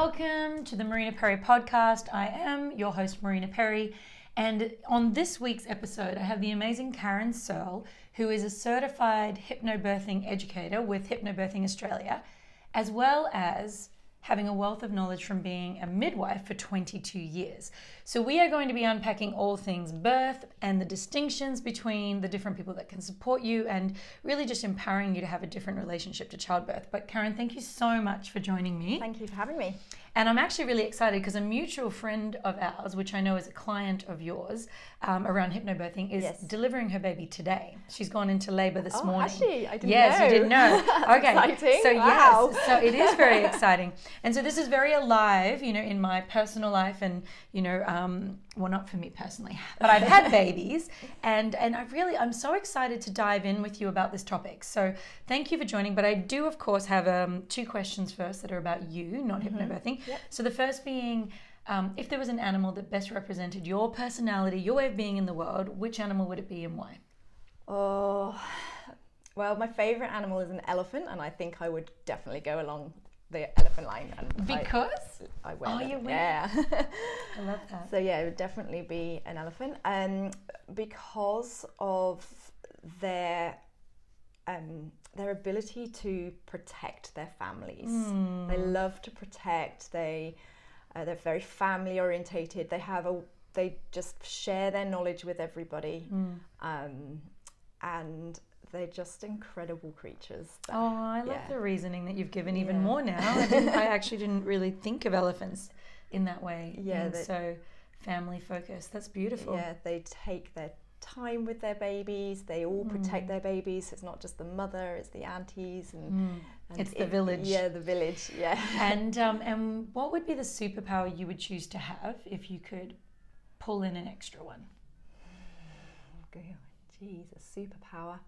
Welcome to the Marina Perry Podcast. I am your host, Marina Perry. And on this week's episode, I have the amazing Searle, who is a certified hypnobirthing educator with Hypnobirthing Australia, as well as having a wealth of knowledge from being a midwife for 22 years. So we are going to be unpacking all things birth and the distinctions between the different people that can support you and really just empowering you to have a different relationship to childbirth. But Karen, thank you so much for joining me. Thank you for having me. And I'm actually really excited because a mutual friend of ours, which I know is a client of yours around hypnobirthing, is delivering her baby today. She's gone into labor this morning. Actually, I didn't know. Yes, you didn't know. Okay. Exciting. So wow. Yes, so it is very exciting. And so this is very alive, in my personal life and, well, not for me personally, but I've had babies and I'm so excited to dive in with you about this topic. So thank you for joining. But I do, of course, have two questions first that are about you, not hypnobirthing. Yep. So the first being, if there was an animal that best represented your personality, your way of being in the world, which animal would it be and why? Oh, well, my favorite animal is an elephant, and I think I would definitely go along the elephant line. And because? I wear them. You wear? Yeah. I love that. So yeah, it would definitely be an elephant. Because of their ability to protect their families. They love to protect. They're very family orientated. They just share their knowledge with everybody, and they're just incredible creatures. I love the reasoning that you've given even more now. I actually didn't really think of elephants in that way. Yeah, so family focused. That's beautiful. Yeah, they take their time with their babies. They all protect their babies. It's not just the mother; it's the aunties and it's the village. Yeah, the village. Yeah. And what would be the superpower you would choose to have if you could pull in an extra one? Geez, a superpower.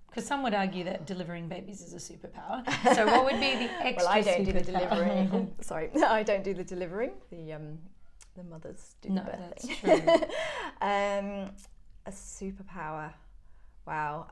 Because some would argue that delivering babies is a superpower. So what would be the extra? Well, I don't superpower? do the delivering. Sorry, I don't do the delivering. The mothers do the birthing. That's true. A superpower. Wow.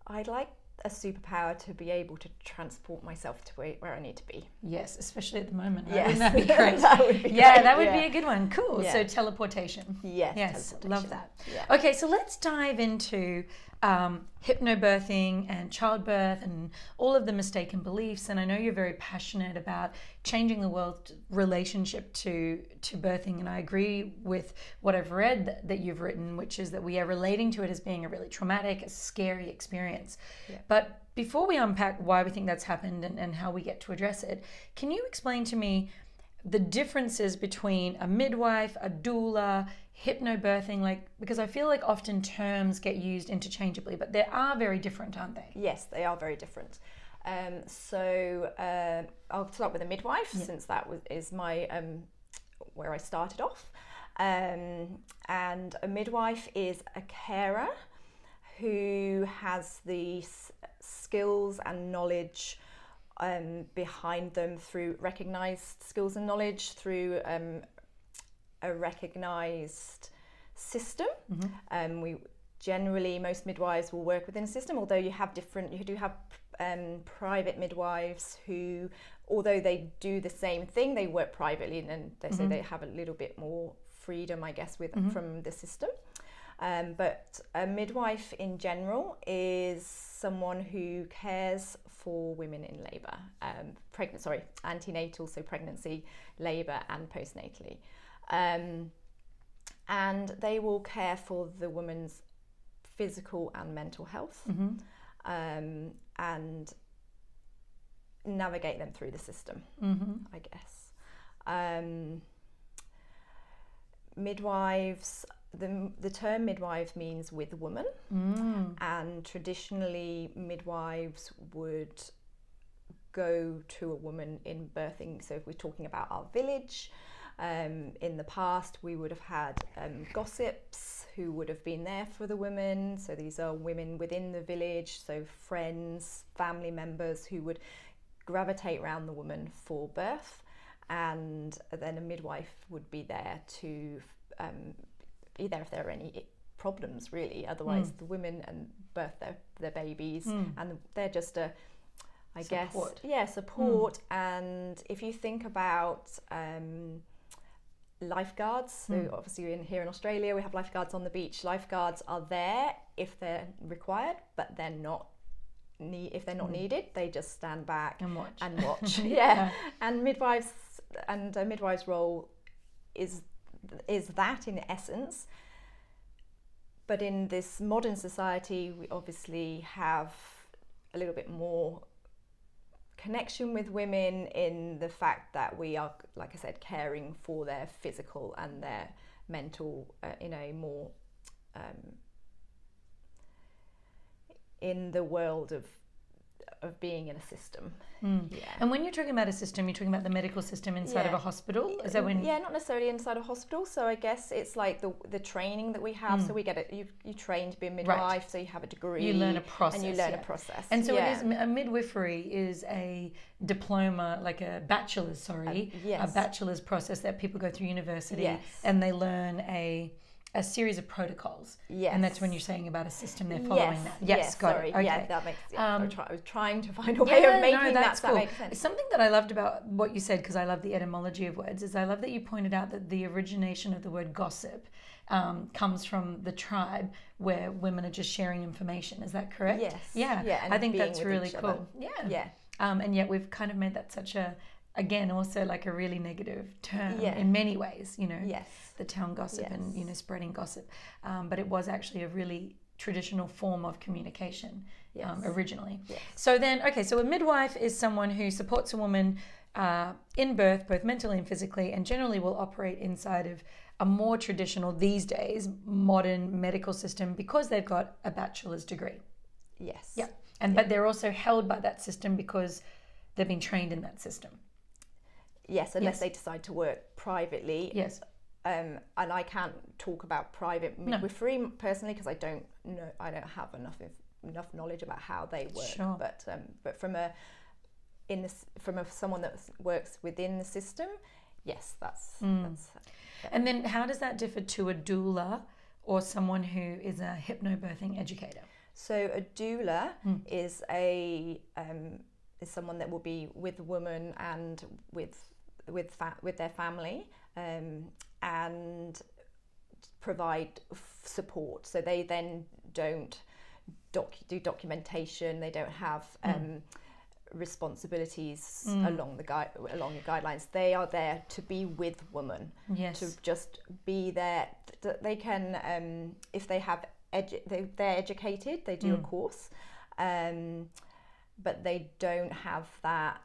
I'd like a superpower to be able to transport myself to where I need to be. Yes, especially at the moment. Right? Yes. Wouldn't that be great? That would be great. That would be a good one. Cool. Yeah. So teleportation. Yes, Love that. Yeah. Okay, so let's dive into hypnobirthing and childbirth and all of the mistaken beliefs. And I know you're very passionate about changing the world's relationship to birthing. And I agree with what I've read that you've written, which is that we are relating to it as being a really traumatic, a scary experience. Yeah. But before we unpack why we think that's happened and how we get to address it, can you explain to me the differences between a midwife, a doula, hypnobirthing, because I feel like often terms get used interchangeably, but they are very different, aren't they? Yes, they are very different. So I'll start with a midwife, since that is my where I started off. And a midwife is a carer who has the skills and knowledge behind them through recognised skills and knowledge through a recognised system. We generally, most midwives will work within a system, although you do have private midwives who, although they do the same thing, they work privately and so they have a little bit more freedom, I guess, from the system. But a midwife in general is someone who cares for women in labour, antenatal, so pregnancy, labour and postnatally. And they will care for the woman's physical and mental health, and navigate them through the system, I guess. Midwives, the term midwife means with woman, and traditionally midwives would go to a woman in birthing. So if we're talking about our village, in the past we would have had gossips who would have been there for the women. So these are women within the village, so friends, family members who would gravitate around the woman for birth, and then a midwife would be there to be there if there are any problems, really. Otherwise the women and birth their babies, and they're just I support. guess, support. And if you think about lifeguards, so obviously here in Australia we have lifeguards on the beach. Lifeguards are there if they're required, but they're not. If they're not needed, they just stand back and watch. Yeah. And midwives and a midwife's role is that in essence. But in this modern society, we obviously have a little bit more connection with women in the fact that we are, like I said, caring for their physical and their mental in a more in the world of being in a system. Yeah. And when you're talking about a system, you're talking about the medical system inside of a hospital? Is that when? Yeah, not necessarily inside a hospital. So I guess it's like the training that we have. So we get it. You train to be a midwife, so you have a degree. You learn a process. And you learn a process. And so it is a midwifery is a diploma, like a bachelor's. A bachelor's process that people go through university, and they learn a series of protocols. Yes. And that's when you're saying about a system, they're following that. Yes, got it. Okay. Yeah, that makes sense. I was trying to find a way of making that make sense. Something that I loved about what you said, because I love the etymology of words, is I love that you pointed out that the origination of the word gossip comes from the tribe where women are just sharing information. Is that correct? Yes. Yeah. I think that's really cool. Yeah. And yet we've kind of made that such a, again, also like a really negative term in many ways, the town gossip and, spreading gossip. But it was actually a really traditional form of communication originally. Yes. So then, so a midwife is someone who supports a woman in birth, both mentally and physically, and generally will operate inside of a more traditional, these days, modern medical system because they've got a bachelor's degree. Yes. Yeah. But they're also held by that system because they've been trained in that system. Yes, unless they decide to work privately. Yes. And I can't talk about private midwifery personally because I don't know. I don't have enough knowledge about how they work. Sure. But from someone that works within the system, yes, that's. And then, how does that differ to a doula or someone who is a hypnobirthing educator? So a doula is is someone that will be with the woman and with their family and provide support. So they then don't do documentation. They don't have responsibilities along your guidelines. They are there to be with women. Yes. To just be there. They can if they have they're educated. They do a course. But they don't have that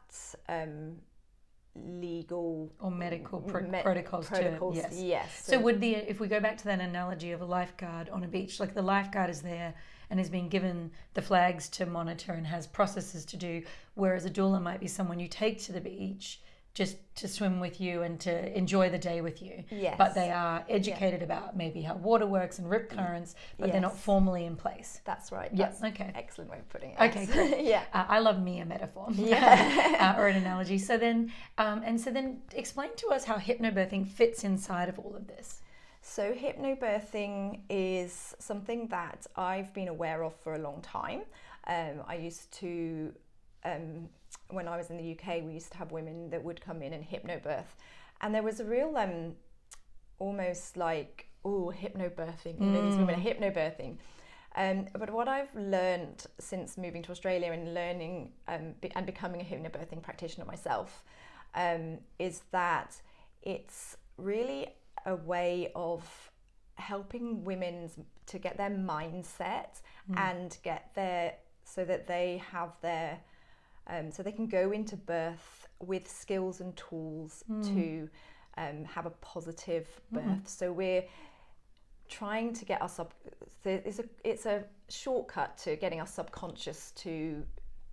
legal or medical protocols. Yes. So if we go back to that analogy of a lifeguard on a beach, like the lifeguard is there and is being given the flags to monitor and has processes to do, whereas a doula might be someone you take to the beach just to swim with you and to enjoy the day with you. Yes. But they are educated about maybe how water works and rip currents, but they're not formally in place. That's right. Yes. Okay. Excellent way of putting it. Okay. Great. I love me a metaphor. Or an analogy. So then, explain to us how hypnobirthing fits inside of all of this. So hypnobirthing is something that I've been aware of for a long time. I used to. When I was in the UK, we used to have women that would come in and hypnobirth, and there was a real almost like hypnobirthing. These women are hypnobirthing. But what I've learned since moving to Australia and learning and becoming a hypnobirthing practitioner myself is that it's really a way of helping women to get their mindset and get so that they have their so they can go into birth with skills and tools to have a positive birth. So we're trying to get our it's a shortcut to getting our subconscious to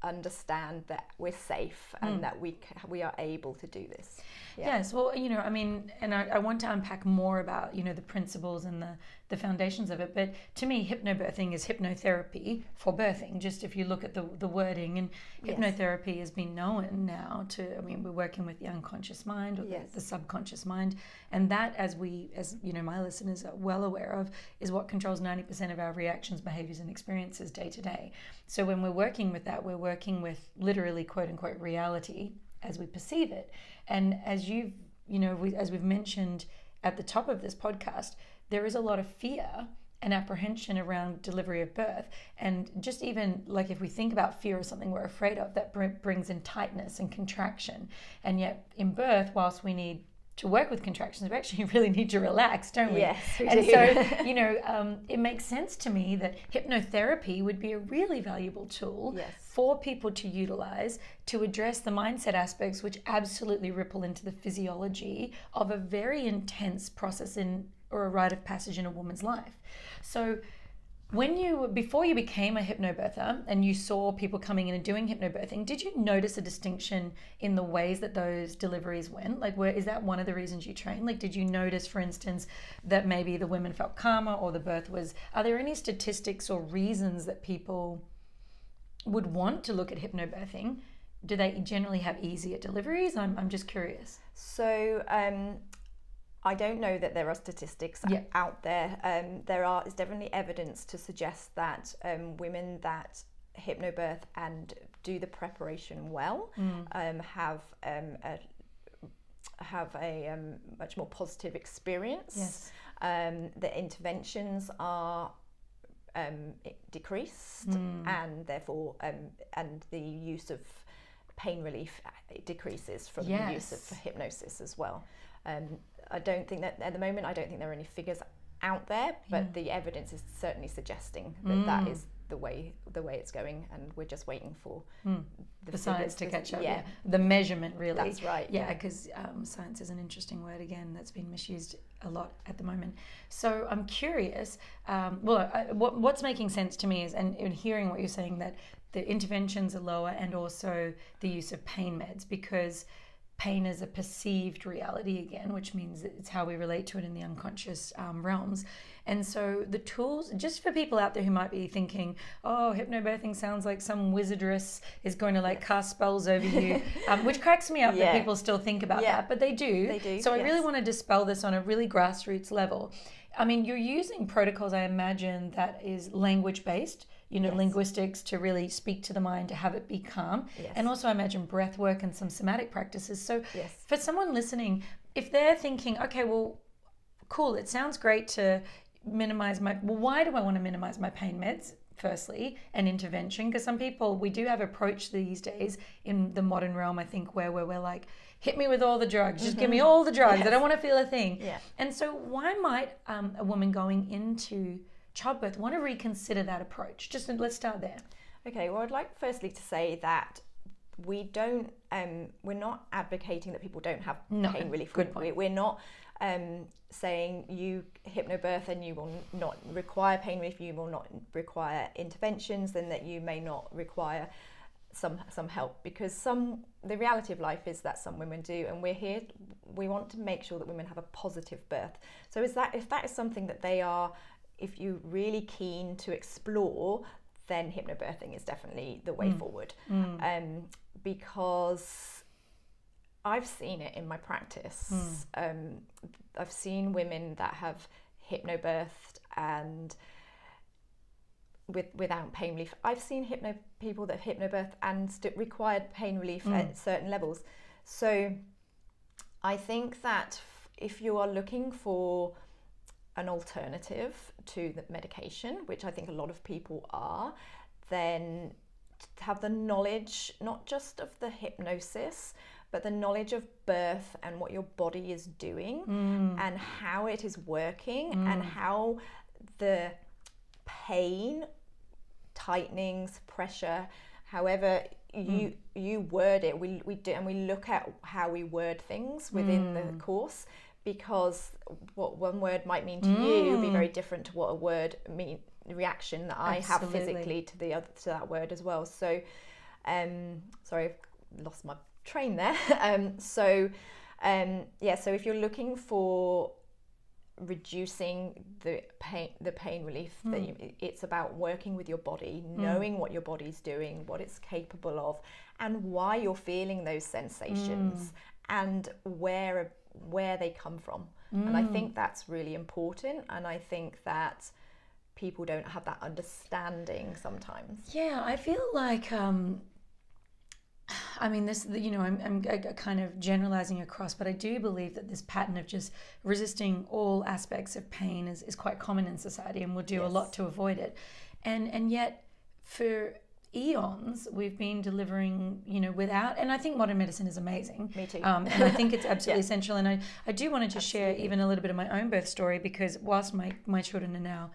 understand that we're safe and that we are able to do this. Yes, well, and I want to unpack more about, the principles and the foundations of it. But to me, hypnobirthing is hypnotherapy for birthing. Just if you look at the wording, and hypnotherapy has been known now to, we're working with the unconscious mind or the subconscious mind. And that, as my listeners are well aware of, is what controls 90% of our reactions, behaviors, and experiences day to day. So when we're working with that, we're working with literally quote unquote reality as we perceive it. And as as we've mentioned at the top of this podcast, there is a lot of fear and apprehension around delivery of birth. And just even like if we think about fear as something we're afraid of, that brings in tightness and contraction. And yet in birth, whilst we need to work with contractions, we actually really need to relax, don't we? Yes, we and do. So, it makes sense to me that hypnotherapy would be a really valuable tool for people to utilize to address the mindset aspects, which absolutely ripple into the physiology of a very intense process or a rite of passage in a woman's life. So before you became a hypnobirther and you saw people coming in and doing hypnobirthing, did you notice a distinction in the ways that those deliveries went? Like, is that one of the reasons you trained? Like, did you notice, for instance, that maybe the women felt calmer or the birth was... Are there any statistics or reasons that people would want to look at hypnobirthing? Do they generally have easier deliveries? I'm just curious. So... I don't know that there are statistics out there. There is definitely evidence to suggest that women that hypnobirth and do the preparation well have a much more positive experience. Yes. The interventions are decreased, and therefore and the use of pain relief decreases from the use of hypnosis as well. I don't think that at the moment, I don't think there are any figures out there, but the evidence is certainly suggesting that that is the way it's going, and we're just waiting for the science to catch up. Yeah. The measurement, really. That's right. Yeah, because science is an interesting word again that's been misused a lot at the moment. So I'm curious. What's making sense to me is, and in hearing what you're saying, that the interventions are lower, and also the use of pain meds, because pain is a perceived reality again, which means it's how we relate to it in the unconscious realms. And so the tools, just for people out there who might be thinking, oh, hypnobirthing sounds like some wizardress is going to cast spells over you, which cracks me up that people still think about that, but they do. They do. So I really want to dispel this on a really grassroots level. I mean, you're using protocols, I imagine, that is language-based, linguistics to really speak to the mind, to have it be calm. Yes. And also I imagine breath work and some somatic practices. So for someone listening, if they're thinking, okay, well, cool, it sounds great to minimize why do I want to minimize my pain meds? Firstly, and intervention, because some people, we do have approach these days in the modern realm, I think, where we're like, hit me with all the drugs, just give me all the drugs, I don't want to feel a thing. And so why might a woman going into childbirth want to reconsider that approach? Let's start there. Okay, well, I'd like firstly to say that we're not advocating that people don't have pain relief. Good point. We're not saying you hypnobirth and you will not require pain relief, you will not require interventions, then that you may not require some help, because the reality of life is that some women do, and we want to make sure that women have a positive birth. So if that is something that if you're really keen to explore, then hypnobirthing is definitely the way forward. Because I've seen it in my practice. I've seen women that have hypnobirthed and without pain relief. I've seen people that hypnobirth and required pain relief at certain levels. So I think that if you are looking for an alternative to the medication, which I think a lot of people are, then to have the knowledge, not just of the hypnosis, but the knowledge of birth and what your body is doing and how it is working and how the pain, tightenings, pressure, however you word it, we do, and we look at how we word things within the course, because what one word might mean to you will be very different to what a word reaction that I have physically to that word as well. So sorry, I've lost my train there. So if you're looking for reducing the pain relief, it's about working with your body, knowing what your body's doing, what it's capable of, and why you're feeling those sensations and where they come from. And I think that's really important, and I think that people don't have that understanding sometimes. Yeah, I feel like I mean, this, you know, I'm kind of generalizing across, but I do believe that this pattern of just resisting all aspects of pain is quite common in society, and we'll do a lot to avoid it. And yet, for eons, we've been delivering, you know, without, and I think modern medicine is amazing. Me too. And I think it's absolutely essential. And I do want to just share even a little bit of my own birth story, because whilst my children are now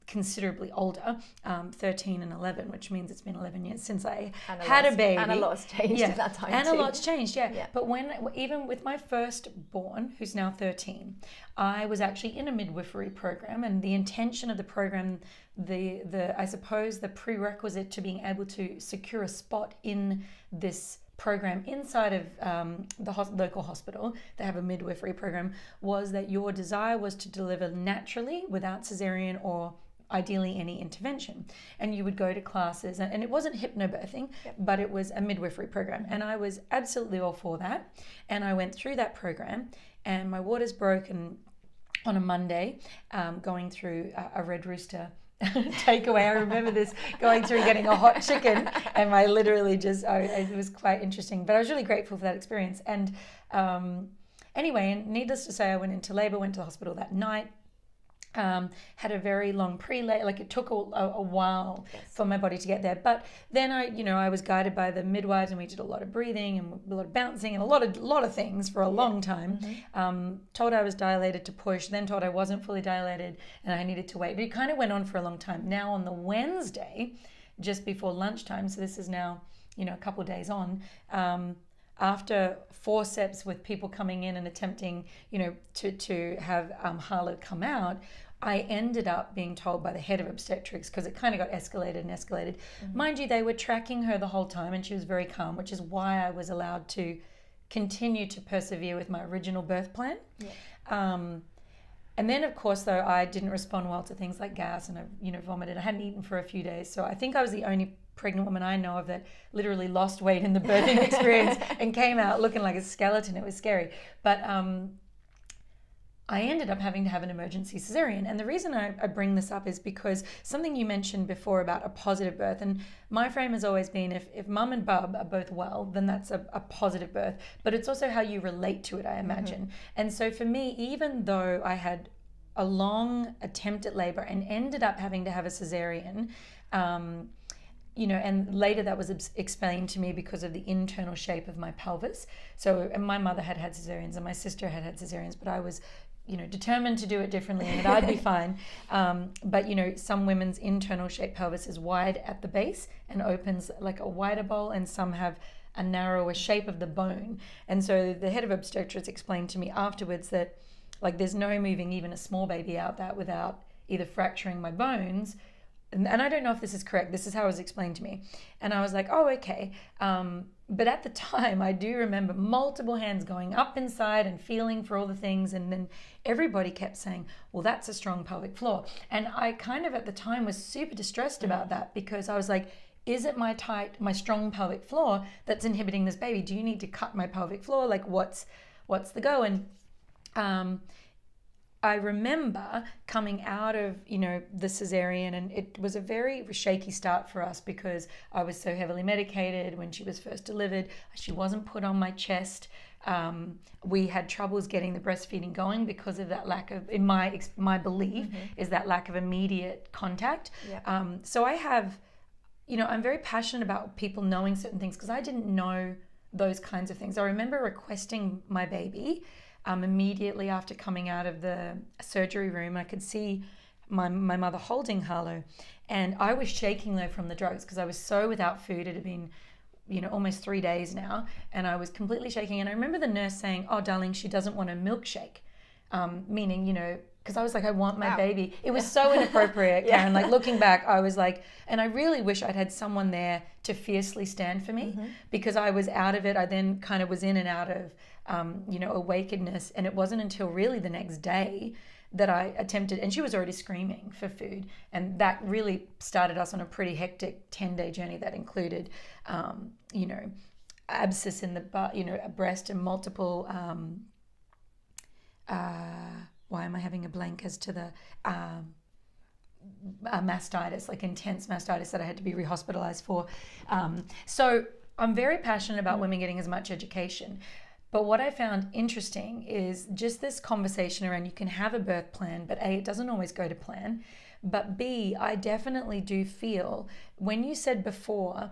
considerably older, 13 and 11, which means it's been 11 years since I had a baby. And a lot's changed in that time and too. a lot's changed, But even with my firstborn, who's now 13, I was actually in a midwifery program, and the intention of the program, I suppose the prerequisite to being able to secure a spot in this program inside of the local hospital, they have a midwifery program, was that your desire was to deliver naturally without caesarean or ideally any intervention. And you would go to classes, and it wasn't hypnobirthing, but it was a midwifery program. And I was absolutely all for that. And I went through that program, and my waters broke on a Monday, going through a Red Rooster takeaway. I remember this, going through getting a hot chicken, and I literally just, it was quite interesting, but I was really grateful for that experience. And anyway, and needless to say, I went into labor, went to the hospital that night, had a very long pre-labor, like it took a while for my body to get there. But then I was guided by the midwives, and we did a lot of breathing and a lot of bouncing and a lot of things for a long time. Told I was dilated to push, then told I wasn't fully dilated and I needed to wait. But it kind of went on for a long time. Now on the Wednesday, just before lunchtime, so this is now, you know, a couple of days on, after forceps with people coming in and attempting, you know, to have Harlow come out, I ended up being told by the head of obstetrics, because it kind of got escalated. Mind you, they were tracking her the whole time, and she was very calm, which is why I was allowed to continue to persevere with my original birth plan. And then, of course, though, I didn't respond well to things like gas, and I, you know, vomited. I hadn't eaten for a few days, so I think I was the only pregnant woman I know of that literally lost weight in the birthing experience and came out looking like a skeleton. It was scary. But I ended up having to have an emergency cesarean. And the reason I bring this up is because something you mentioned before about a positive birth, and my frame has always been, if mum and bub are both well, then that's a positive birth. But it's also how you relate to it, I imagine. And so for me, even though I had a long attempt at labor and ended up having to have a cesarean, you know, and later that was explained to me because of the internal shape of my pelvis. So, and my mother had cesareans and my sister had cesareans, but I was, you know, determined to do it differently and that I'd be fine. But, you know, some women's internal shaped pelvis is wide at the base and opens like a wider bowl, and some have a narrower shape of the bone. And so the head of obstetrics explained to me afterwards that, like, there's no moving even a small baby out that without either fracturing my bones. And I don't know if this is correct. This is how it was explained to me. And I was like, oh, okay. But at the time, I do remember multiple hands going up inside and feeling for all the things. And then everybody kept saying, well, that's a strong pelvic floor. And I kind of at the time was super distressed about that, because I was like, is it my strong pelvic floor that's inhibiting this baby? Do you need to cut my pelvic floor? Like, what's the go? And I remember coming out of, you know, the cesarean, and it was a very shaky start for us because I was so heavily medicated when she was first delivered. She wasn't put on my chest. We had troubles getting the breastfeeding going because of that lack of, in my belief, is that lack of immediate contact. So I have, you know, I'm very passionate about people knowing certain things, because I didn't know those kinds of things. I remember requesting my baby immediately after coming out of the surgery room. I could see my mother holding Harlow, and I was shaking though from the drugs, because I was so without food. It had been, you know, almost 3 days now, and I was completely shaking. And I remember the nurse saying, oh, darling, she doesn't want a milkshake, meaning, you know, because I was like, I want my baby. It was so inappropriate, Karen. Like, looking back, I was like, and I really wish I'd had someone there to fiercely stand for me, because I was out of it. I then kind of was in and out of, you know, awakenedness. And it wasn't until really the next day that I attempted, and she was already screaming for food. And that really started us on a pretty hectic 10-day journey that included, you know, abscess in the butt, you know, a breast, and multiple, why am I having a blank as to the mastitis, like intense mastitis that I had to be rehospitalized for. So I'm very passionate about women getting as much education. But what I found interesting is just this conversation around you can have a birth plan, but A, it doesn't always go to plan. But B, I definitely do feel when you said before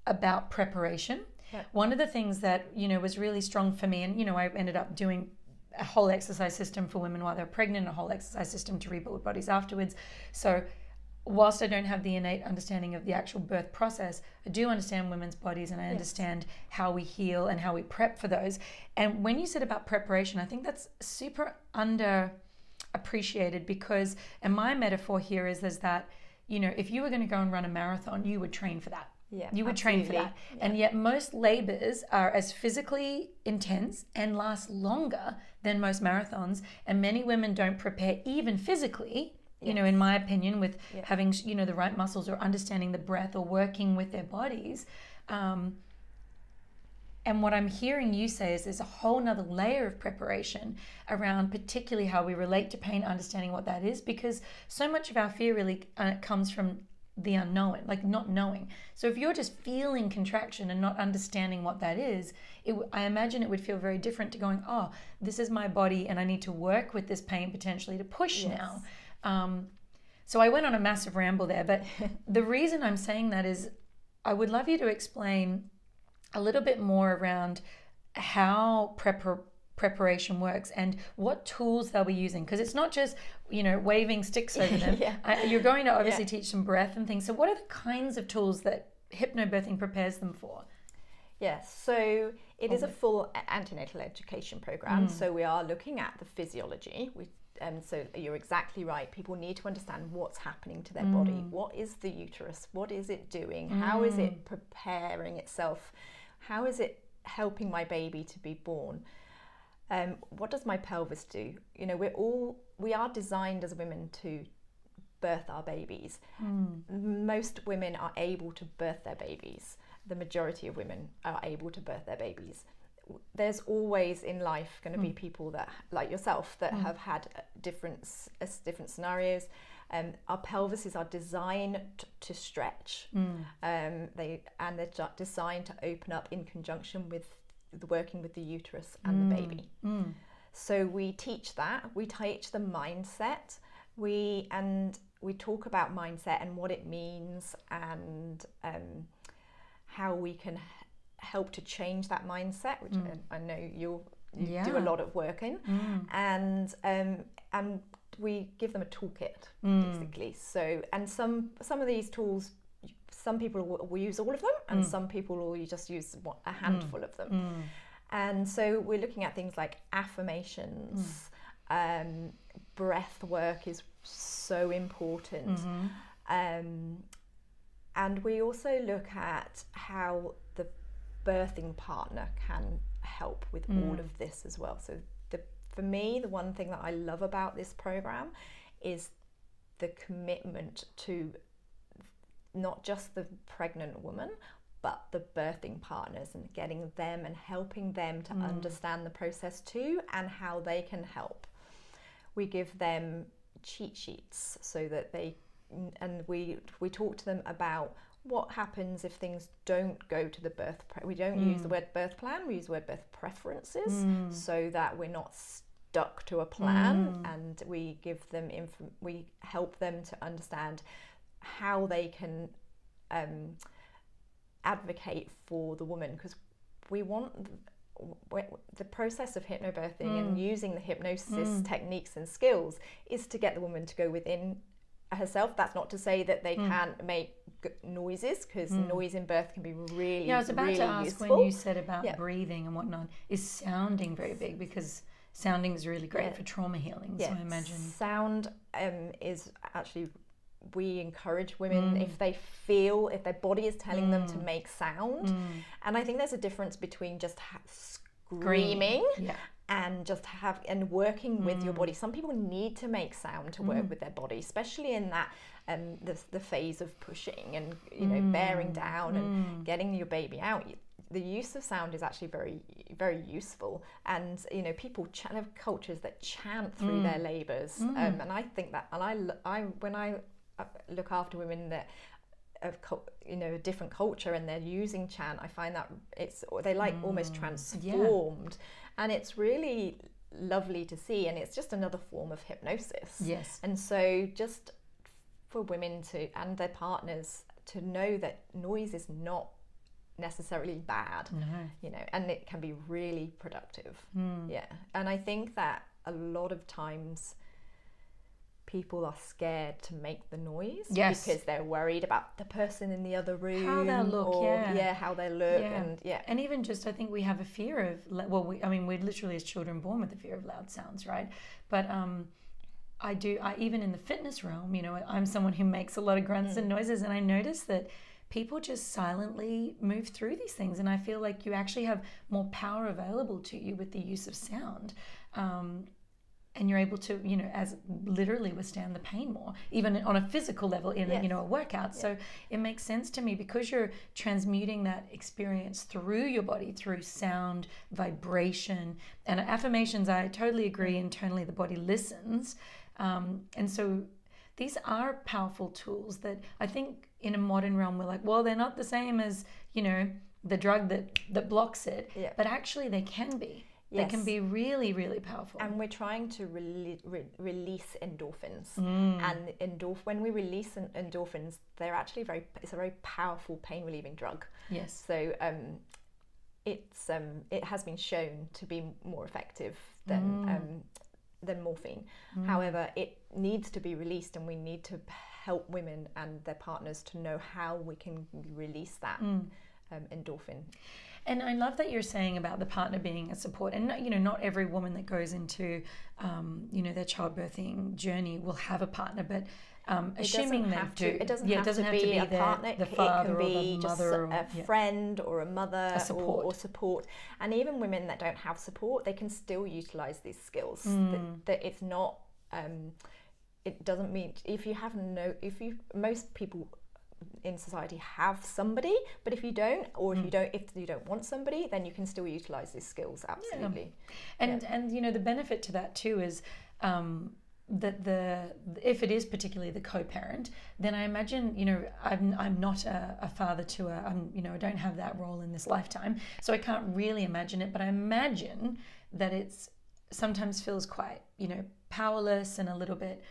about preparation, one of the things that, was really strong for me, and, I ended up doing a whole exercise system for women while they're pregnant, a whole exercise system to rebuild bodies afterwards. So whilst I don't have the innate understanding of the actual birth process, I do understand women's bodies, and I understand how we heal and how we prep for those. And when you said about preparation, I think that's super underappreciated because, and my metaphor here is that, if you were going to go and run a marathon, you would train for that. Yeah, you would train for that. Yeah. And yet most labors are as physically intense and last longer than most marathons. And many women don't prepare even physically, in my opinion, with having, the right muscles or understanding the breath or working with their bodies. And what I'm hearing you say is there's a whole nother layer of preparation around particularly how we relate to pain, understanding what that is, because so much of our fear really comes from the unknown, like not knowing. So if you're just feeling contraction and not understanding what that is, I imagine it would feel very different to going, oh, this is my body and I need to work with this pain potentially to push now. So I went on a massive ramble there, but the reason I'm saying that is I would love you to explain a little bit more around how preparation works and what tools they'll be using, because it's not just waving sticks over them. You're going to obviously teach them breath and things. So what are the kinds of tools that hypnobirthing prepares them for? Yes, so it is a full antenatal education program. So we are looking at the physiology. So you're exactly right. People need to understand what's happening to their body. What is the uterus? What is it doing? How is it preparing itself? How is it helping my baby to be born? What does my pelvis do? We are designed as women to birth our babies. Most women are able to birth their babies. The majority of women are able to birth their babies. There's always in life going to be people that, like yourself, that have had different scenarios. Our pelvises are designed to stretch. They're designed to open up in conjunction with working with the uterus and the baby. So we teach that. We teach the mindset. We talk about mindset and what it means, and how we can help to change that mindset, which I know you do a lot of work in, and we give them a toolkit basically. So, and some of these tools, some people will use all of them, and some people will just use a handful of them. And so we're looking at things like affirmations, breath work is so important, and we also look at how the birthing partner can help with all of this as well. So for me, the one thing that I love about this program is the commitment to not just the pregnant woman, but the birthing partners, and getting them and helping them to understand the process too, and how they can help. We give them cheat sheets so that we talk to them about what happens if things don't go to the birth. We don't use the word birth plan, we use the word birth preferences, so that we're not stuck to a plan, and we give them we help them to understand how they can advocate for the woman, because we want the process of hypnobirthing and using the hypnosis techniques and skills is to get the woman to go within herself. That's not to say that they can't make noises, because noise in birth can be really, I was about to ask useful. when you said about breathing and whatnot, is sounding very big? Because sounding is really great for trauma healing. So I imagine sound is actually, we encourage women if their body is telling them to make sound. And I think there's a difference between just screaming and just working with your body. Some people need to make sound to work with their body, especially in that the phase of pushing and bearing down and getting your baby out. The use of sound is actually very, very useful, and people have cultures that chant through their labours, and I think that, and I when I look after women that a different culture and they're using chant, I find that they like almost transformed, and it's really lovely to see, and it's just another form of hypnosis. Yes. And so just for women and their partners to know that noise is not necessarily bad, and it can be really productive. And I think that a lot of times people are scared to make the noise because they're worried about the person in the other room, how they'll look, how they look, and even just I think we have a fear of, we're literally as children born with the fear of loud sounds, right? But I even in the fitness realm, I'm someone who makes a lot of grunts and noises, and I notice that people just silently move through these things, and I feel like you actually have more power available to you with the use of sound. And you're able to, as literally withstand the pain more, even on a physical level in, a workout. Yes. So it makes sense to me because you're transmuting that experience through your body, through sound, vibration, and affirmations. I totally agree. Internally, the body listens. And so these are powerful tools that I think in a modern realm, we're like, well, they're not the same as, the drug that blocks it, but actually they can be. Yes. They can be really, really powerful. And we're trying to release endorphins. And when we release endorphins, they're actually it's a very powerful pain relieving drug. Yes. So it has been shown to be more effective than morphine. However, it needs to be released, and we need to help women and their partners to know how we can release that endorphin. And I love that you're saying about the partner being a support. And, not every woman that goes into, their childbirthing journey will have a partner, but assuming they do. It doesn't have to be a partner. The father, it can be or the just mother, a friend or a mother, or support. And even women that don't have support, they can still utilize these skills. That it's not, it doesn't mean, most people in society have somebody, but if you don't, or if you don't want somebody, then you can still utilize these skills. Absolutely. And the benefit to that too is that if it is particularly the co-parent, then I imagine I'm not a father to I don't have that role in this lifetime, so I can't really imagine it, but I imagine that it's sometimes feels quite powerless and a little bit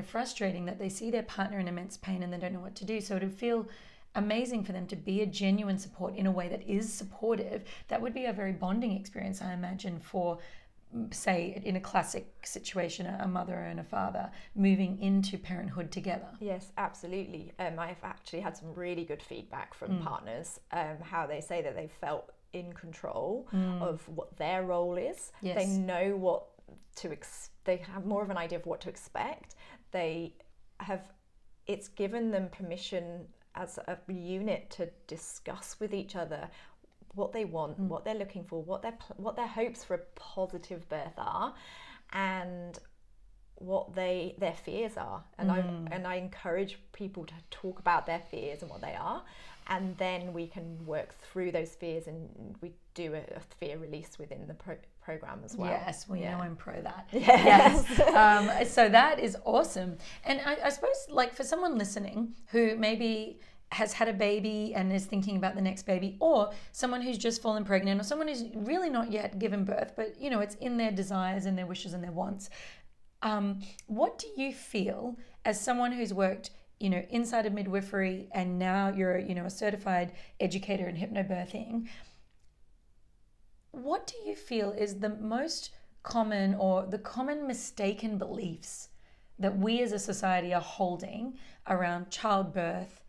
frustrating that they see their partner in immense pain and they don't know what to do. So it would feel amazing for them to be a genuine support in a way that is supportive. That would be a very bonding experience, I imagine, for, say, in a classic situation, a mother and a father moving into parenthood together. Yes, absolutely. I've actually had some really good feedback from partners, how they say that they felt in control of what their role is. Yes. They know what to they have more of an idea of what to expect. It's given them permission as a unit to discuss with each other what they want, what they're looking for, what their hopes for a positive birth are, and what their fears are. And I encourage people to talk about their fears and what they are, and then we can work through those fears, and we do a fear release within the program as well. Yes, we know I'm pro that. Yes. So that is awesome. And I suppose, like, for someone listening who maybe has had a baby and is thinking about the next baby, or someone who's just fallen pregnant, or someone who's really not yet given birth, but it's in their desires and their wishes and their wants, what do you feel, as someone who's worked inside of midwifery, and now you're a certified educator in hypnobirthing, what do you feel is the most common, or the common mistaken beliefs that we as a society are holding around childbirth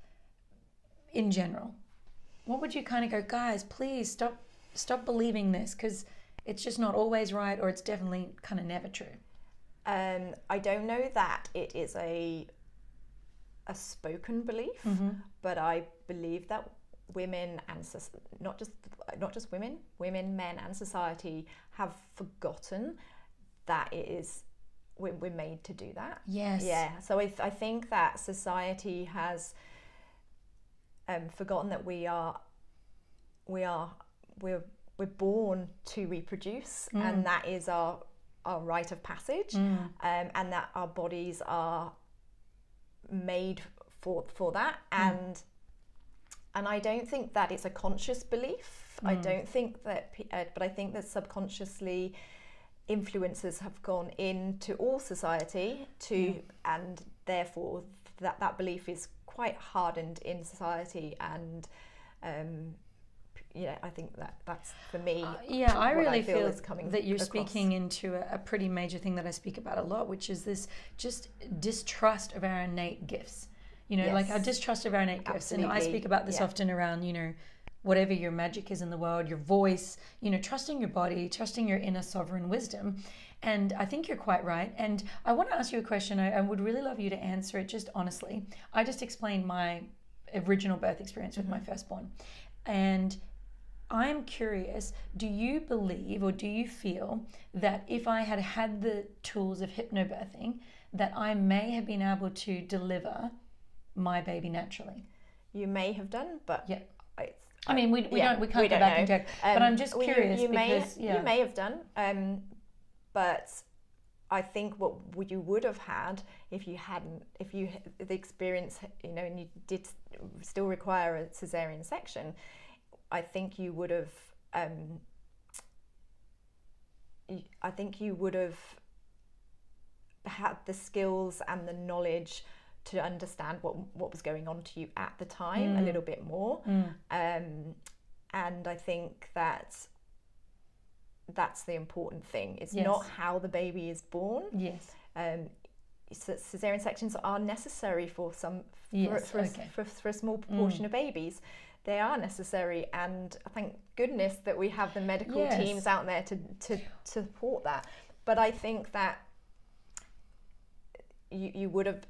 in general? What would you kind of go, guys, please stop believing this, because it's just not always right, or it's definitely kind of never true? I don't know that it is a spoken belief, but I believe that women and not just women, men and society have forgotten that we're made to do that. Yes. Yeah. So I think that society has forgotten that we're born to reproduce, and that is our rite of passage, and that our bodies are made for that, and And I don't think that it's a conscious belief. I don't think that, but I think that subconsciously influences have gone into all society and therefore that belief is quite hardened in society. And I think that's for me. I really feel that you're across. Speaking into a pretty major thing that I speak about a lot, which is this just distrust of our innate gifts. Like our distrust of our innate gifts. And I speak about this often around, whatever your magic is in the world, your voice, trusting your body, trusting your inner sovereign wisdom. And I think you're quite right. And I want to ask you a question. I would really love you to answer it just honestly. I just explained my original birth experience with my firstborn. And I'm curious, do you believe or do you feel that if I had had the tools of hypnobirthing, that I may have been able to deliver my baby naturally? You may have done, but we can't go back and check. But I'm just curious you may have done, but I think what you would have had if you the experience, and you did still require a caesarean section, I think you would have. I think you would have had the skills and the knowledge to understand what was going on to you at the time a little bit more. And I think that's the important thing. It's not how the baby is born. Yes. Caesarean sections are necessary for a small proportion of babies. They are necessary, and thank goodness that we have the medical teams out there to support that. But I think that you would have.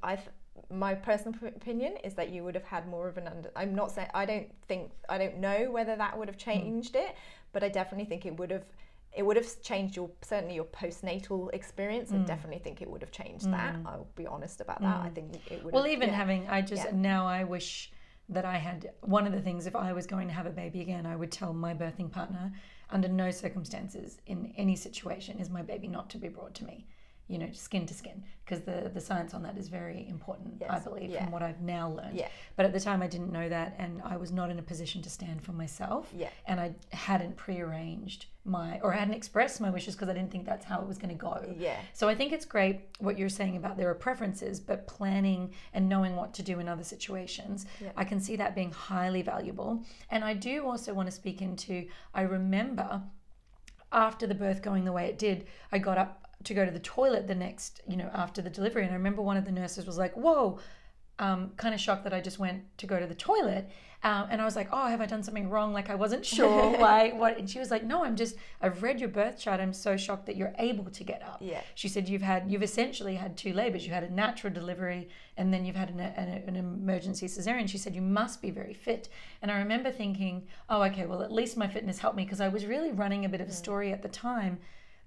My personal opinion is that you would have had more of an I'm not saying I don't know whether that would have changed it, but I definitely think it would have changed certainly your postnatal experience. I definitely think it would have changed that. I'll be honest about that. I think it would. Well, even having now I wish that I had one of the things. If I was going to have a baby again, I would tell my birthing partner, under no circumstances in any situation is my baby not to be brought to me. Skin to skin, because the science on that is very important, I believe, from what I've now learned. But at the time I didn't know that, and I was not in a position to stand for myself, and I hadn't prearranged or hadn't expressed my wishes because I didn't think that's how it was going to go. So I think it's great what you're saying about there are preferences, but planning and knowing what to do in other situations, I can see that being highly valuable. And I do also want to speak into, I remember after the birth going the way it did, I got up to go to the toilet the next, after the delivery. And I remember one of the nurses was like, whoa, kind of shocked that I just went to go to the toilet. And I was like, oh, have I done something wrong? Like, I wasn't sure why, what. And she was like, no, I've read your birth chart. I'm so shocked that you're able to get up. She said, you've essentially had 2 labors. You had a natural delivery and then you've had an emergency cesarean. She said, you must be very fit. And I remember thinking, oh, okay, well, at least my fitness helped me, because I was really running a bit of a story at the time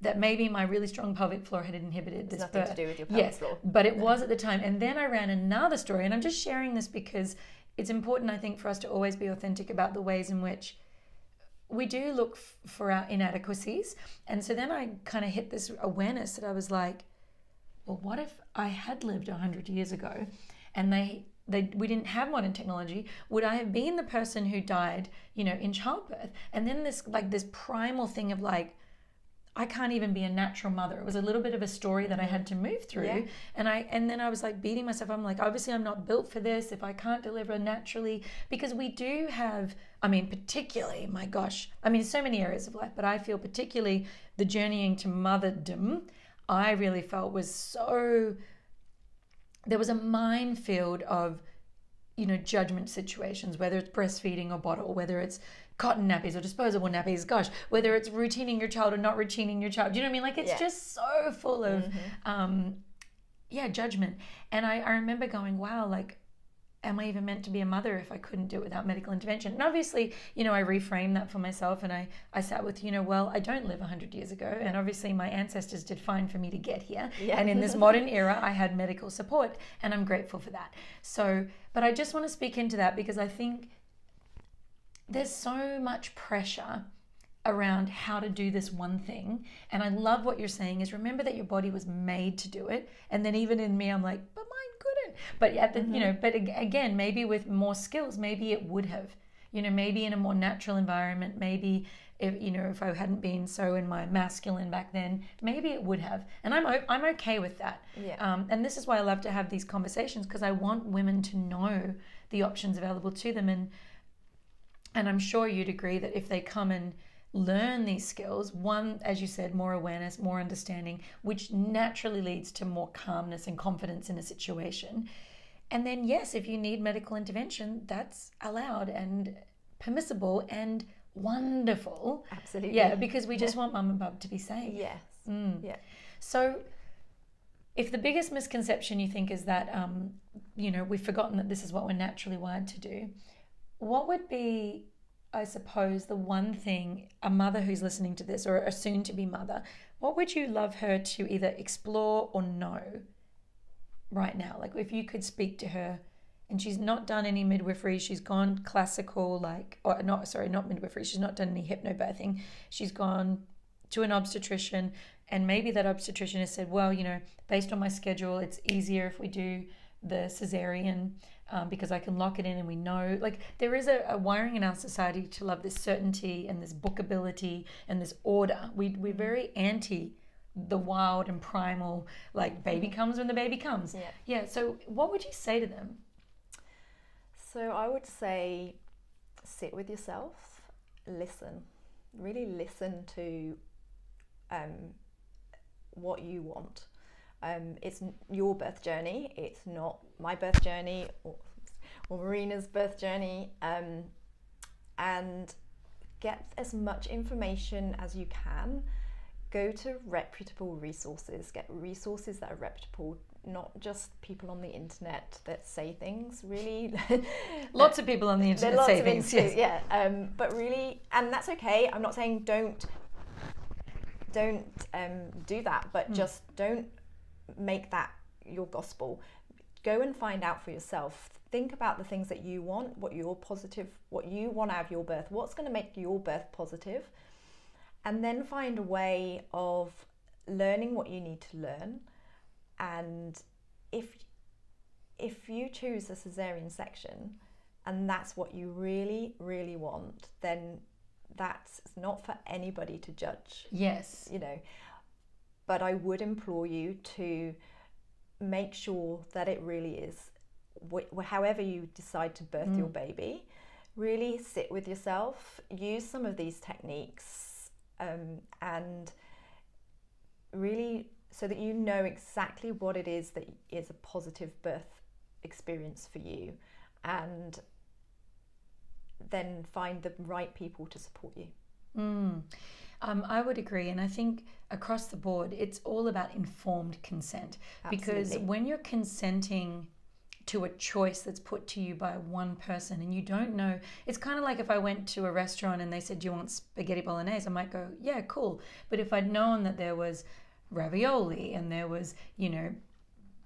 that maybe my really strong pelvic floor had inhibited this birth. Nothing to do with your pelvic floor. But it was at the time. And then I ran another story, and I'm just sharing this because it's important, I think, for us to always be authentic about the ways in which we do look for our inadequacies. And so then I kind of hit this awareness that I was like, well, what if I had lived 100 years ago and we didn't have modern technology? Would I have been the person who died, in childbirth? And then this primal thing of like, I can't even be a natural mother. It was a little bit of a story that I had to move through. And then I was like beating myself. I'm like, obviously I'm not built for this if I can't deliver naturally, because we do have, particularly, my gosh, so many areas of life, but I feel particularly the journeying to motherdom, I really felt was there was a minefield of, judgment situations, whether it's breastfeeding or bottle, whether it's cotton nappies or disposable nappies, gosh, whether it's routining your child or not routining your child. Do you know what I mean? Like, it's just so full of, judgment. And I remember going, wow, like, am I even meant to be a mother if I couldn't do it without medical intervention? And obviously, I reframed that for myself, and I sat with, well, I don't live 100 years ago, and obviously my ancestors did fine for me to get here. And in this modern era, I had medical support, and I'm grateful for that. So, but I just want to speak into that because I think there's so much pressure around how to do this one thing. And I love what you're saying is remember that your body was made to do it. And then even in me, I'm like, but mine couldn't. But but again, maybe with more skills, maybe it would have. You know, maybe in a more natural environment, maybe if I hadn't been so in my masculine back then, maybe it would have. And I'm okay with that. Yeah. And this is why I love to have these conversations, because I want women to know the options available to them. And I'm sure you'd agree that if they come and learn these skills, one, as you said, more awareness, more understanding, which naturally leads to more calmness and confidence in a situation. And then, yes, if you need medical intervention, that's allowed and permissible and wonderful. Absolutely. Yeah, because we just want mum and bub to be safe. Yes. Yeah. So if the biggest misconception you think is that, we've forgotten that this is what we're naturally wired to do, what would be, I suppose, the one thing a mother who's listening to this, or a soon-to-be mother, what would you love her to either explore or know right now? Like if you could speak to her and she's not done any midwifery, she's gone classical, not midwifery, she's not done any hypnobirthing, she's gone to an obstetrician, and maybe that obstetrician has said, well, based on my schedule, it's easier if we do the caesarean, because I can lock it in and we know. Like there is a wiring in our society to love this certainty and this bookability and this order. We're very anti the wild and primal, like baby comes when the baby comes. Yeah. So what would you say to them? So I would say sit with yourself, listen, really listen to what you want. It's your birth journey, it's not my birth journey or Marina's birth journey, and get as much information as you can. Go to reputable resources, get resources that are reputable, not just people on the internet that say things, really. Lots of people on the internet say things, yes. Yeah, but really, and that's okay. I'm not saying don't do that, but just don't make that your gospel. Go and find out for yourself. Think about the things that you want, what you want out of your birth, what's going to make your birth positive, and then find a way of learning what you need to learn. And if you choose a caesarean section and that's what you really, really want, then that's not for anybody to judge. Yes. But I would implore you to make sure that it really is, however you decide to birth your baby, really sit with yourself, use some of these techniques, and really so that you know exactly what it is that is a positive birth experience for you, and then find the right people to support you. I would agree, and I think across the board it's all about informed consent. Absolutely. Because when you're consenting to a choice that's put to you by one person and you don't know, it's kind of like if I went to a restaurant and they said, do you want spaghetti bolognese? I might go, yeah, cool. But if I'd known that there was ravioli and there was,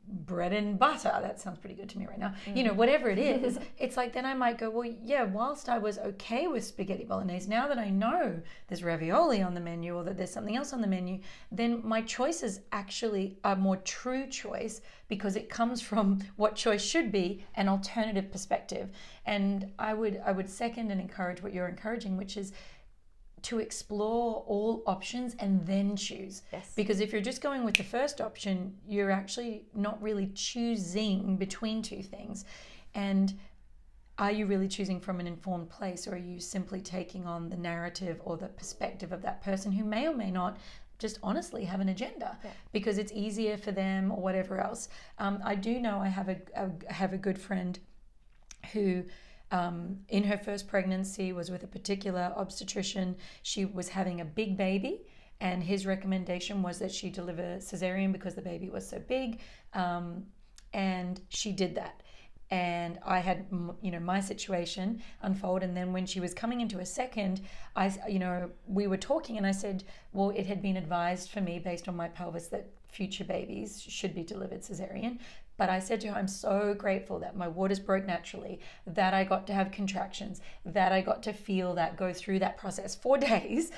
bread and butter, that sounds pretty good to me right now, whatever it is, it's like then I might go, well, yeah, whilst I was okay with spaghetti bolognese, now that I know there's ravioli on the menu or that there's something else on the menu, then my choice is actually a more true choice because it comes from what choice should be, an alternative perspective. And I would second and encourage what you're encouraging, which is to explore all options and then choose. Yes. Because if you're just going with the first option, you're actually not really choosing between two things. And are you really choosing from an informed place, or are you simply taking on the narrative or the perspective of that person who may or may not just honestly have an agenda because it's easier for them or whatever else? I do know I have a good friend who in her first pregnancy was with a particular obstetrician. She was having a big baby and his recommendation was that she deliver cesarean because the baby was so big, and she did that. And I had, my situation unfold. And then when she was coming into a second, we were talking and I said, well, it had been advised for me based on my pelvis that future babies should be delivered cesarean. But I said to her, I'm so grateful that my waters broke naturally, that I got to have contractions, that I got to feel that, go through that process 4 days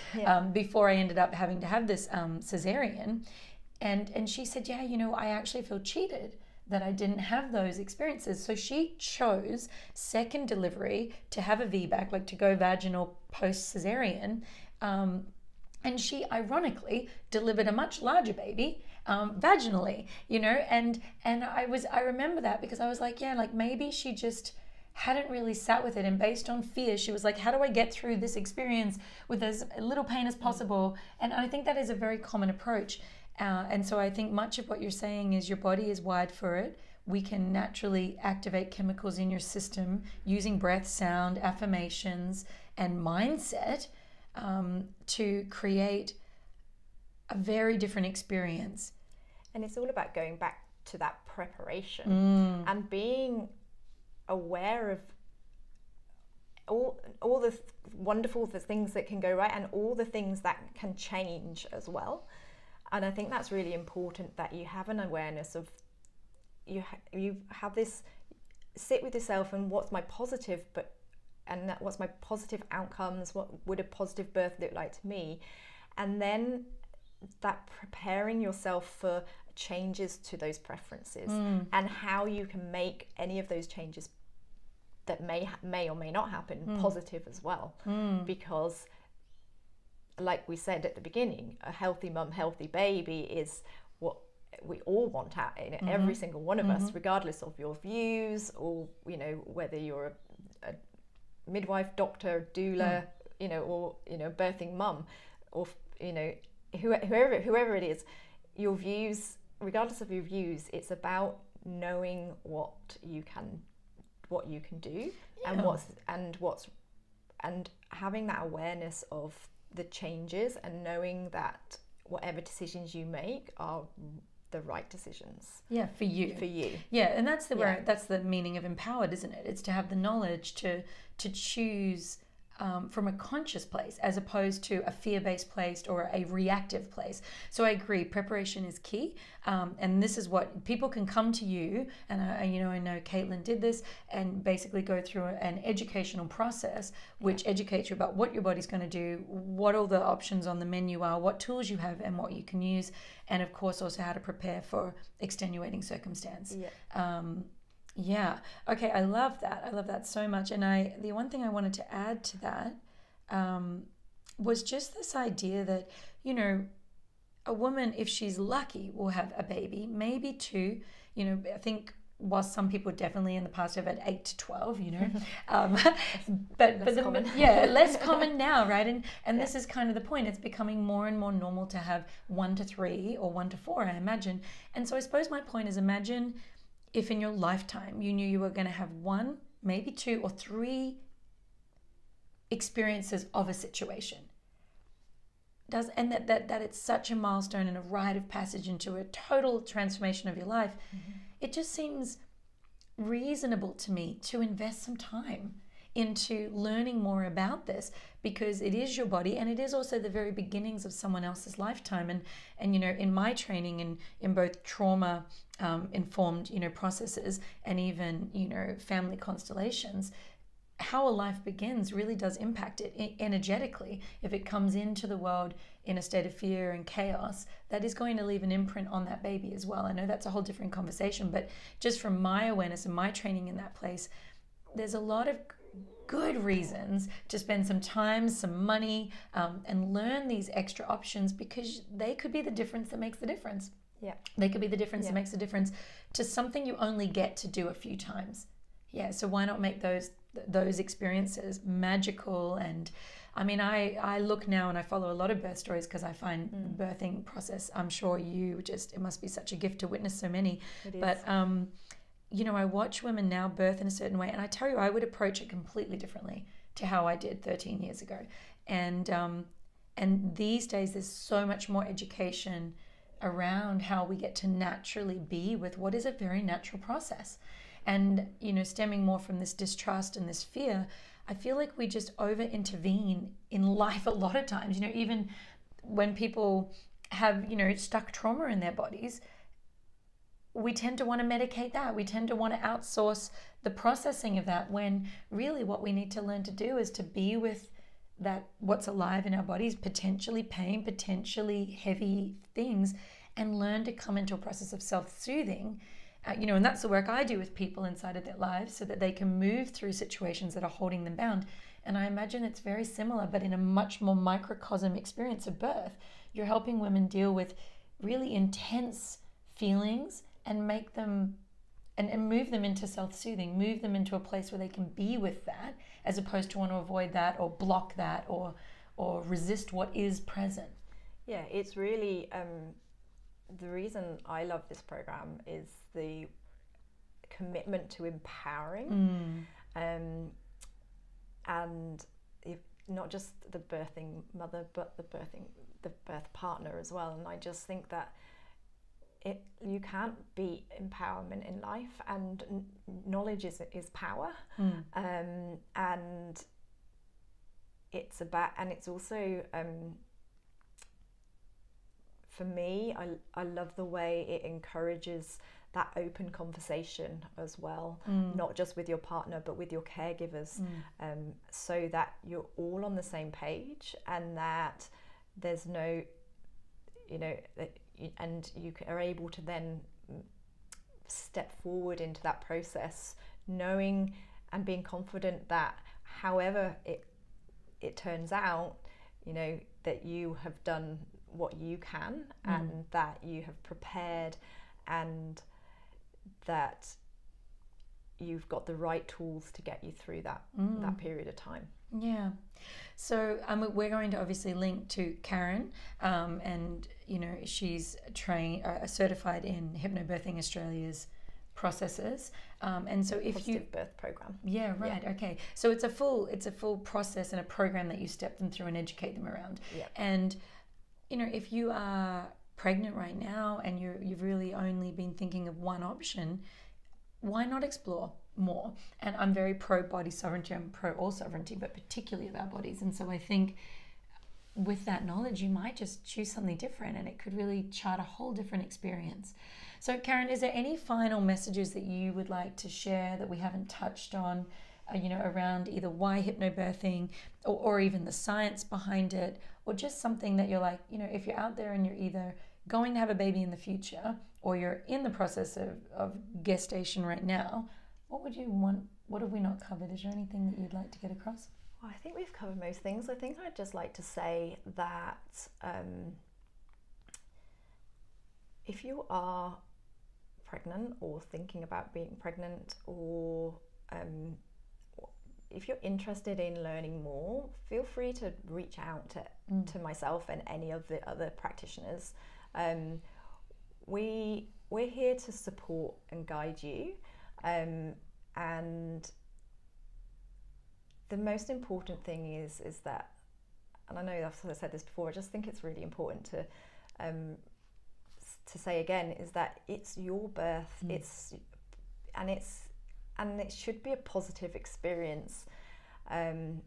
before I ended up having to have this cesarean. And she said, yeah, I actually feel cheated that I didn't have those experiences. So she chose second delivery to have a VBAC, like to go vaginal post caesarean. And she ironically delivered a much larger baby vaginally, you know, and I remember that because I was like, yeah, like maybe she just hadn't really sat with it, and based on fear, she was like, how do I get through this experience with as little pain as possible? And I think that is a very common approach. And so I think much of what you're saying is your body is wired for it. We can naturally activate chemicals in your system using breath, sound, affirmations, and mindset to create a very different experience. And it's all about going back to that preparation and being aware of all the wonderful things that can go right and all the things that can change as well. And I think that's really important, that you have an awareness of you have this, sit with yourself and what's my positive what's my positive outcomes, what would a positive birth look like to me, and then that preparing yourself for changes to those preferences and how you can make any of those changes that may or may not happen positive as well. Because like we said at the beginning, a healthy mum, healthy baby is what we all want out in every single one of us, regardless of your views, or you know, whether you're a midwife, doctor, doula, you know, or you know, birthing mum, or you know, whoever it is, your views, regardless of your views, it's about knowing what you can do and having that awareness of the changes, and knowing that whatever decisions you make are the right decisions. Yeah, for you. Yeah, and that's the meaning of empowered, isn't it? It's to have the knowledge to choose from a conscious place, as opposed to a fear-based place or a reactive place. So I agree, preparation is key, and this is what people can come to you, and I know Caitlin did this, and basically go through an educational process which educates you about what your body's going to do, what all the options on the menu are, what tools you have and what you can use, and of course also how to prepare for extenuating circumstance. Yeah. Okay. I love that. I love that so much. And the one thing I wanted to add to that was just this idea that, you know, a woman, if she's lucky, will have a baby, maybe two. You know, I think whilst some people definitely in the past have had 8 to 12, you know, but less common now, right? And this is kind of the point. It's becoming more and more normal to have 1 to 3 or 1 to 4, I imagine. And so I suppose my point is, imagine if in your lifetime you knew you were going to have 1, maybe 2 or 3 experiences of a situation. And that it's such a milestone and a rite of passage into a total transformation of your life. It just seems reasonable to me to invest some time into learning more about this, because it is your body, and it is also the very beginnings of someone else's lifetime. And you know, in my training in both trauma informed, you know, processes, and even, you know, family constellations, how a life begins really does impact it energetically. If it comes into the world in a state of fear and chaos, that is going to leave an imprint on that baby as well. I know that's a whole different conversation, but just from my awareness and my training in that place, there's a lot of good reasons to spend some time, some money, and learn these extra options, because they could be the difference that makes the difference. Yeah. They could be the difference that makes the difference to something you only get to do a few times. Yeah, so why not make those experiences magical? And I mean, I look now and I follow a lot of birth stories, because I find the birthing process, I'm sure it must be such a gift to witness so many. It is. But you know, I watch women now birth in a certain way, and I tell you, I would approach it completely differently to how I did 13 years ago. And these days there's so much more education around how we get to naturally be with what is a very natural process. And, you know, stemming more from this distrust and this fear, I feel like we just over intervene in life a lot of times. You know, even when people have, you know, stuck trauma in their bodies, we tend to want to medicate that. We tend to want to outsource the processing of that, when really what we need to learn to do is to be with that, what's alive in our bodies, potentially pain, potentially heavy things, and learn to come into a process of self-soothing and that's the work I do with people inside of their lives so that they can move through situations that are holding them bound. And I imagine it's very similar, but in a much more microcosm experience of birth. You're helping women deal with really intense feelings and make them and move them into self-soothing, move them into a place where they can be with that, as opposed to want to avoid that or block that or resist what is present. Yeah, it's really the reason I love this program is the commitment to empowering, and not just the birthing mother, but the birth partner as well. And I just think that you can't beat empowerment in life, and knowledge is power, and it's about, and it's also for me, I love the way it encourages that open conversation as well, not just with your partner but with your caregivers, so that you're all on the same page, and that there's no, and you are able to then step forward into that process, knowing and being confident that however it turns out, that you have done what you can, and that you have prepared, and that you've got the right tools to get you through that period of time. Yeah. So we're going to obviously link to Karen, and she's certified in Hypnobirthing Australia's processes, and so if Positive birth program. Yeah, right. Yeah. Okay. So it's a full process and a program that you step them through and educate them around. Yeah. And if you are pregnant right now and you've really only been thinking of one option, why not explore more? And I'm very pro body sovereignty. I'm pro all sovereignty, but particularly of our bodies. And so I think with that knowledge, you might just choose something different, and it could really chart a whole different experience. So Karen, is there any final messages that you would like to share that we haven't touched on, around either why hypnobirthing or even the science behind it, or just something that you're like, if you're out there and you're either going to have a baby in the future or you're in the process of gestation right now, what would you want? What have we not covered? Is there anything that you'd like to get across? Well, I think we've covered most things. I think I'd just like to say that if you are pregnant or thinking about being pregnant, or if you're interested in learning more, feel free to reach out to myself and any of the other practitioners. We're here to support and guide you, and the most important thing is that, and I know I've said this before, I just think it's really important to say again, is that it's your birth, and it should be a positive experience, and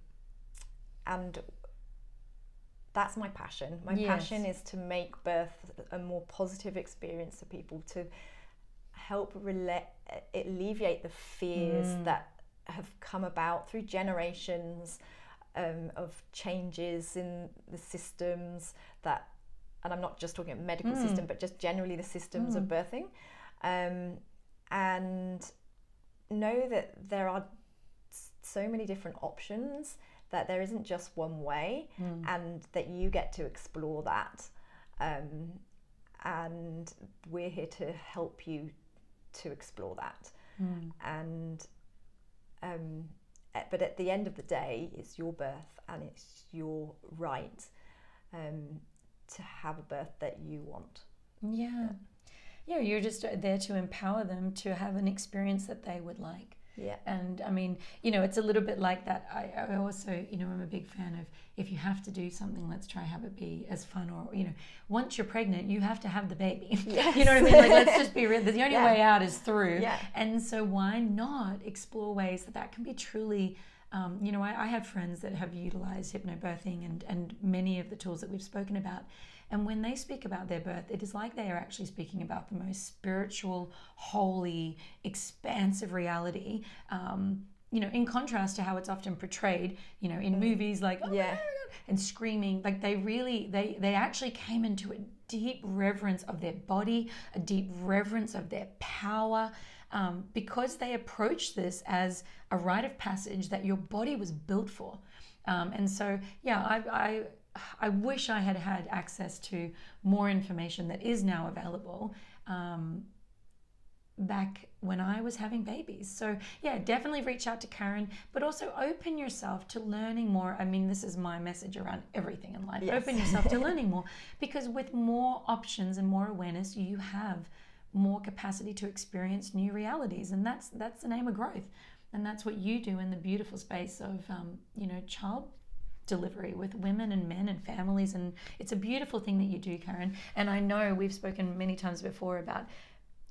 that's my passion. My passion is to make birth a more positive experience for people, to help alleviate the fears that have come about through generations of changes in the systems that, and I'm not just talking about medical system, but just generally the systems of birthing, and know that there are so many different options, that there isn't just one way, and that you get to explore that, and we're here to help you to explore that, and but at the end of the day, it's your birth, and it's your right to have a birth that you want. Yeah, you're just there to empower them to have an experience that they would like. Yeah. And I mean, it's a little bit like that. I also, I'm a big fan of, if you have to do something, let's try have it be as fun, or, once you're pregnant, you have to have the baby. Yes. You know what I mean? Like, let's just be real. The only way out is through. Yeah. And so why not explore ways that can be truly, I have friends that have utilized hypnobirthing and many of the tools that we've spoken about. And when they speak about their birth, it is like they are actually speaking about the most spiritual, holy, expansive reality, in contrast to how it's often portrayed, in movies, like, oh my God, and screaming. Like, they actually came into it deep reverence of their body, a deep reverence of their power, because they approach this as a rite of passage that your body was built for. And so, yeah, I wish I had had access to more information that is now available back when I was having babies. So yeah, definitely reach out to Karen, but also open yourself to learning more. I mean, this is my message around everything in life. Yes. Open yourself to learning more, because with more options and more awareness, you have more capacity to experience new realities. And that's the name of growth. And that's what you do in the beautiful space of, child delivery with women and men and families. And it's a beautiful thing that you do, Karen. And I know we've spoken many times before about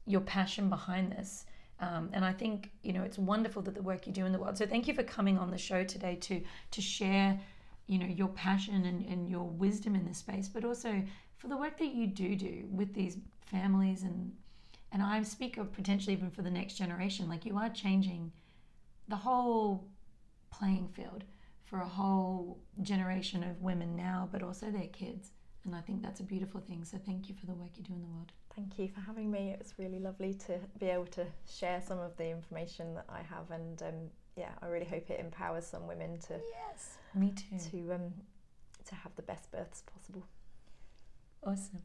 your passion behind this. And I think, it's wonderful that the work you do in the world. So thank you for coming on the show today to share, your passion and your wisdom in this space, but also for the work that you do with these families. And I speak of potentially even for the next generation, like you are changing the whole playing field for a whole generation of women now, but also their kids. And I think that's a beautiful thing. So thank you for the work you do in the world. Thank you for having me. It's really lovely to be able to share some of the information that I have, and I really hope it empowers some women to yes, me too, to have the best births possible. Awesome.